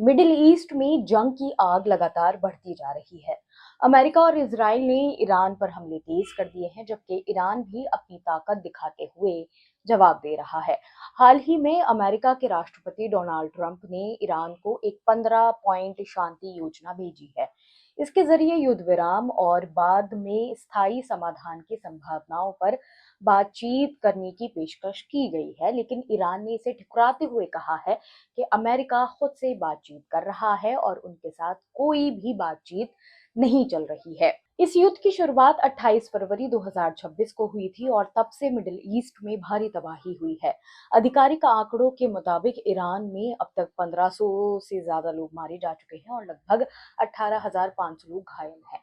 Middle east में जंग की आग लगातार बढ़ती जा रही है। अमेरिका और इजराइल ने ईरान पर हमले तेज कर दिए हैं, जबकि ईरान भी अपनी ताकत दिखाते हुए जवाब दे रहा है। हाल ही में अमेरिका के राष्ट्रपति डोनाल्ड ट्रंप ने ईरान को एक 15 पॉइंट शांति योजना भेजी है। इसके जरिए युद्ध विराम और बाद में स्थायी समाधान की संभावनाओं पर बातचीत करने की पेशकश की गई है, लेकिन ईरान ने इसे ठुकराते हुए कहा है कि अमेरिका खुद से बातचीत कर रहा है और उनके साथ कोई भी बातचीत नहीं चल रही है। इस युद्ध की शुरुआत 28 फरवरी 2026 को हुई थी और तब से मिडिल ईस्ट में भारी तबाही हुई है। आधिकारिक आंकड़ों के मुताबिक ईरान में अब तक 1500 से ज्यादा लोग मारे जा चुके हैं और लगभग 18,500 लोग घायल हैं।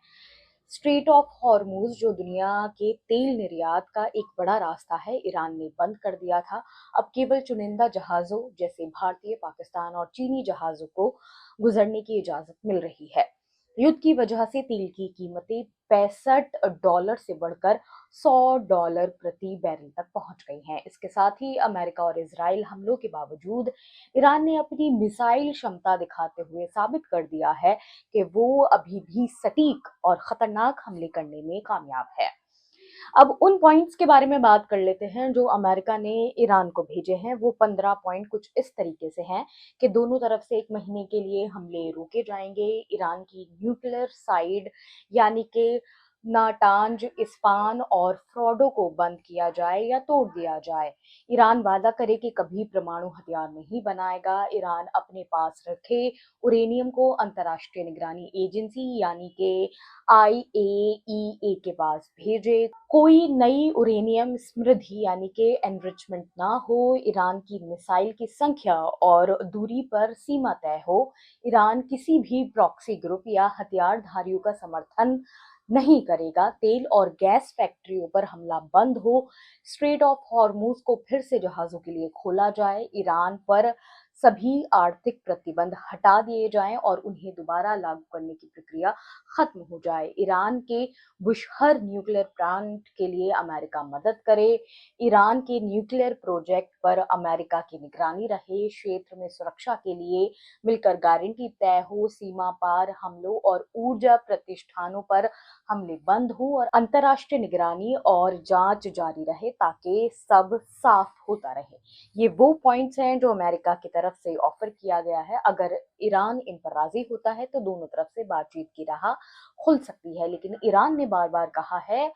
स्ट्रेट ऑफ हॉर्मूज, जो दुनिया के तेल निर्यात का एक बड़ा रास्ता है, ईरान ने बंद कर दिया था। अब केवल चुनिंदा जहाजों जैसे भारतीय, पाकिस्तान और चीनी जहाजों को गुजरने की इजाजत मिल रही है। युद्ध की वजह से तेल की कीमतें $65 से बढ़कर $100 प्रति बैरल तक पहुंच गई हैं। इसके साथ ही अमेरिका और इजराइल हमलों के बावजूद ईरान ने अपनी मिसाइल क्षमता दिखाते हुए साबित कर दिया है कि वो अभी भी सटीक और खतरनाक हमले करने में कामयाब है। अब उन पॉइंट्स के बारे में बात कर लेते हैं जो अमेरिका ने ईरान को भेजे हैं। वो 15 पॉइंट कुछ इस तरीके से हैं कि दोनों तरफ से 1 महीने के लिए हमले रोके जाएंगे। ईरान की न्यूक्लियर साइड यानी कि नाटांज, इस्फान और फ्रॉडो को बंद किया जाए या तोड़ दिया जाए। ईरान वादा करे कि कभी परमाणु हथियार नहीं बनाएगा। ईरान अपने पास रखे उरेनियम को अंतर्राष्ट्रीय निगरानी एजेंसी यानी कि IAEA के पास भेजे। कोई नई उरेनियम समृद्धि यानी कि एनरिचमेंट ना हो। ईरान की मिसाइल की संख्या और दूरी पर सीमा तय हो। ईरान किसी भी प्रॉक्सी ग्रुप या हथियारधारियों का समर्थन नहीं करेगा। तेल और गैस फैक्ट्रियों पर हमला बंद हो। स्ट्रेट ऑफ हॉर्मूज को फिर से जहाजों के लिए खोला जाए। ईरान पर सभी आर्थिक प्रतिबंध हटा दिए जाएं और उन्हें दोबारा लागू करने की प्रक्रिया खत्म हो जाए। ईरान के बुशहर न्यूक्लियर प्लांट के लिए अमेरिका मदद करे। ईरान के न्यूक्लियर प्रोजेक्ट पर अमेरिका की निगरानी रहे। क्षेत्र में सुरक्षा के लिए मिलकर गारंटी तय हो। सीमा पार हमलों और ऊर्जा प्रतिष्ठानों पर हमले बंद हो और अंतर्राष्ट्रीय निगरानी और जांच जारी रहे ताकि सब साफ होता रहे। ये वो पॉइंट्स हैं जो अमेरिका की तरफ से ऑफर किया गया है। अगर ईरान इन पर राजी होता है तो दोनों तरफ से बातचीत की राह खुल सकती है, लेकिन ईरान ने बार बार कहा है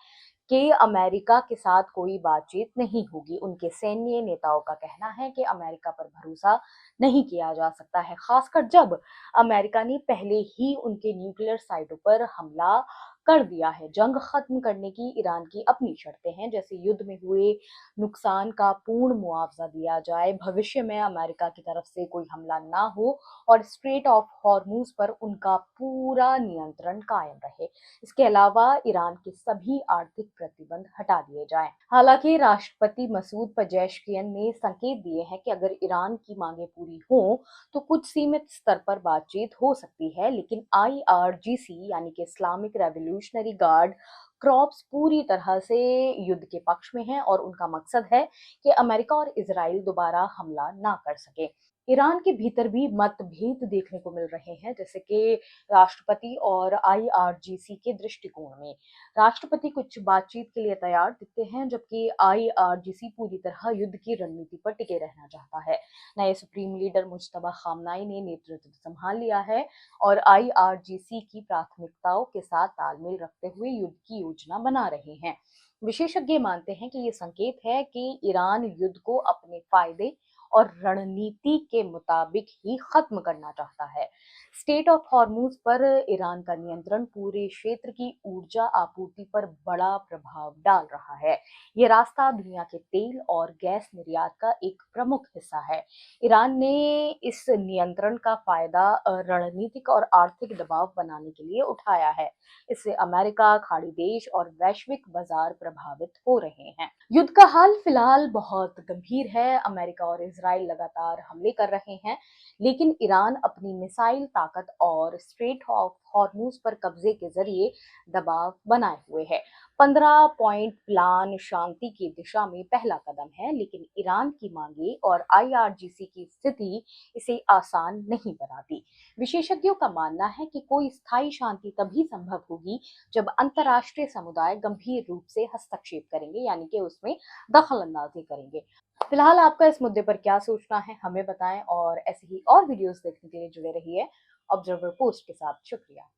कि अमेरिका के साथ कोई बातचीत नहीं होगी। उनके सैन्य नेताओं का कहना है कि अमेरिका पर भरोसा नहीं किया जा सकता है, खासकर जब अमेरिका ने पहले ही उनके न्यूक्लियर साइटों पर हमला कर दिया है। जंग खत्म करने की ईरान की अपनी शर्तें हैं, जैसे युद्ध में हुए नुकसान का पूर्ण मुआवजा दिया जाए, भविष्य में अमेरिका की तरफ से कोई हमला ना हो और स्ट्रेट ऑफ हॉर्मूज पर उनका पूरा नियंत्रण कायम रहे। इसके अलावा ईरान के सभी आर्थिक प्रतिबंध हटा दिए जाएं। हालांकि राष्ट्रपति मसूद पजेश्कियन ने संकेत दिए हैं कि अगर ईरान की मांगें पूरी हों तो कुछ सीमित स्तर पर बातचीत हो सकती है, लेकिन IRGC यानी कि इस्लामिक रेवोल्यूशनरी गार्ड क्रॉप्स पूरी तरह से युद्ध के पक्ष में है और उनका मकसद है कि अमेरिका और इजराइल दोबारा हमला ना कर सके। ईरान के भीतर भी मतभेद देखने को मिल रहे हैं, जैसे कि राष्ट्रपति और IRGC के दृष्टिकोण में। राष्ट्रपति कुछ बातचीत के लिए तैयार दिखते हैं, जबकि IRGC पूरी तरह युद्ध की रणनीति पर टिके रहना चाहता है। नए सुप्रीम लीडर मुज्तबा खामनाई ने नेतृत्व संभाल लिया है और IRGC की प्राथमिकताओं के साथ तालमेल रखते हुए युद्ध की योजना बना रहे हैं। विशेषज्ञ मानते हैं कि ये संकेत है कि ईरान युद्ध को अपने फायदे और रणनीति के मुताबिक ही खत्म करना चाहता है। स्टेट ऑफ हॉर्मूज पर ईरान का नियंत्रण पूरे क्षेत्र की ऊर्जा आपूर्ति पर बड़ा प्रभाव डाल रहा है। ये रास्ता दुनिया के तेल और गैस निर्यात का एक प्रमुख हिस्सा है। ईरान ने इस नियंत्रण का फायदा रणनीतिक और आर्थिक दबाव बनाने के लिए उठाया है। इससे अमेरिका, खाड़ी देश और वैश्विक बाजार प्रभावित हो रहे हैं। युद्ध का हाल फिलहाल बहुत गंभीर है। अमेरिका और इजराइल लगातार हमले कर रहे हैं, लेकिन ईरान अपनी मिसाइल ताकत और स्ट्रेट ऑफ हॉर्मूज पर कब्जे के जरिए दबाव बनाए हुए है। 15 पॉइंट प्लान शांति की दिशा में पहला कदम है, लेकिन ईरान की मांगे और IRGC की स्थिति इसे आसान नहीं बनाती। विशेषज्ञों का मानना है कि कोई स्थायी शांति तभी संभव होगी जब अंतर्राष्ट्रीय समुदाय गंभीर रूप से हस्तक्षेप करेंगे, यानी कि उसमें दखल अंदाजी करेंगे। फिलहाल आपका इस मुद्दे पर क्या सोचना है हमें बताएं, और ऐसे ही और वीडियोस देखने के लिए जुड़े रहिए ऑब्जर्वर पोस्ट के साथ। शुक्रिया।